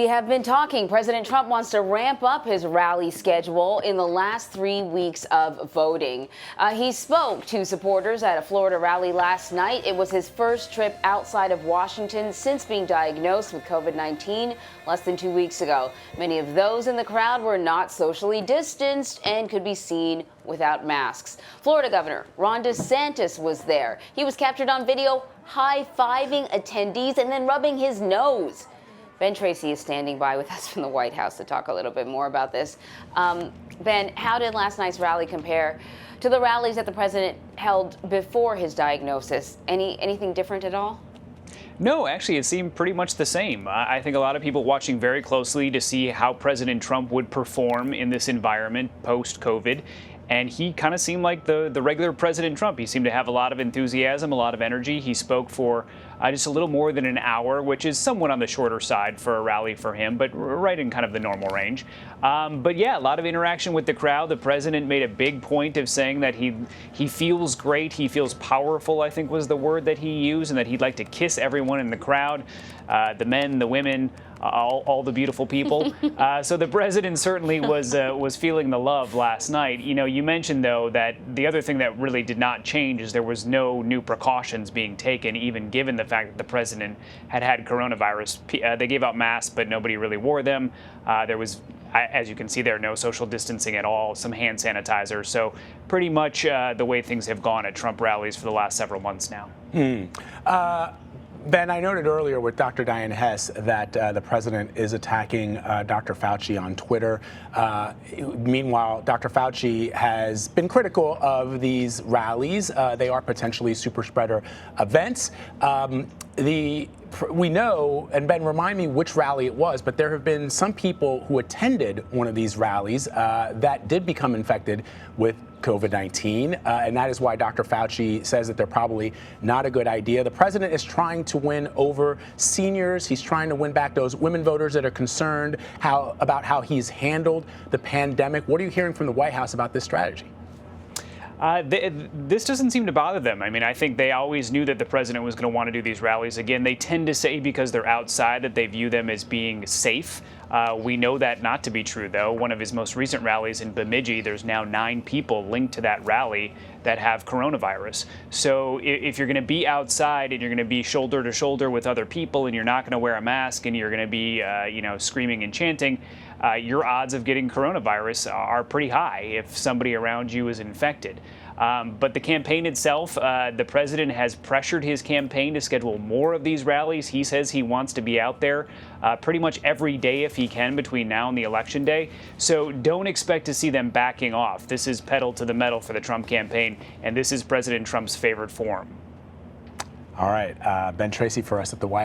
We have been talking. President Trump wants to ramp up his rally schedule in the last 3 weeks of voting. He spoke to supporters at a Florida rally last night. It was his first trip outside of Washington since being diagnosed with COVID-19 less than 2 weeks ago. Many of those in the crowd were not socially distanced and could be seen without masks. Florida Governor Ron DeSantis was there. He was captured on video high-fiving attendees and then rubbing his nose. Ben Tracy is standing by with us from the White House to talk a little bit more about this. Ben, how did last night's rally compare to the rallies that the president held before his diagnosis? Anything different at all? No, actually, it seemed pretty much the same. I think a lot of people watching very closely to see how President Trump would perform in this environment post-COVID. And he kind of seemed like the regular President Trump. He seemed to have a lot of enthusiasm, a lot of energy. He spoke for just a little more than an hour, which is somewhat on the shorter side for a rally for him, but right in kind of the normal range. But yeah, a lot of interaction with the crowd. The president made a big point of saying that he feels great. He feels powerful, I think was the word that he used, and that he'd like to kiss everyone in the crowd, the men, the women, all the beautiful people. So the president certainly was feeling the love last night. You know, you mentioned, though, that the other thing that really did not change is there was no new precautions being taken, even given the fact that the president had coronavirus. They gave out masks, but nobody really wore them. There was, as you can see there, no social distancing at all, some hand sanitizer. So pretty much the way things have gone at Trump rallies for the last several months now. Ben, I noted earlier with Dr. Diane Hess that the president is attacking Dr. Fauci on Twitter. Meanwhile, Dr. Fauci has been critical of these rallies. They are potentially super spreader events. We know, and Ben, remind me which rally it was, but there have been some people who attended one of these rallies that did become infected with COVID-19, and that is why Dr. Fauci says that they're probably not a good idea. The president is trying to win over seniors. He's trying to win back those women voters that are concerned about how he's handled the pandemic. What are you hearing from the White House about this strategy? This doesn't seem to bother them. I mean, I think they always knew that the president was going to want to do these rallies. Again, they tend to say because they're outside that they view them as being safe. We know that not to be true, though. One of his most recent rallies in Bemidji, there's now 9 people linked to that rally that have coronavirus. So if you're going to be outside and you're going to be shoulder to shoulder with other people and you're not going to wear a mask and you're going to be, screaming and chanting, your odds of getting coronavirus are pretty high if somebody around you is infected. But the campaign itself, the president has pressured his campaign to schedule more of these rallies. He says he wants to be out there pretty much every day if he can between now and the election day. So don't expect to see them backing off. This is pedal to the metal for the Trump campaign, and this is President Trump's favorite forum. All right. Ben Tracy for us at the White House.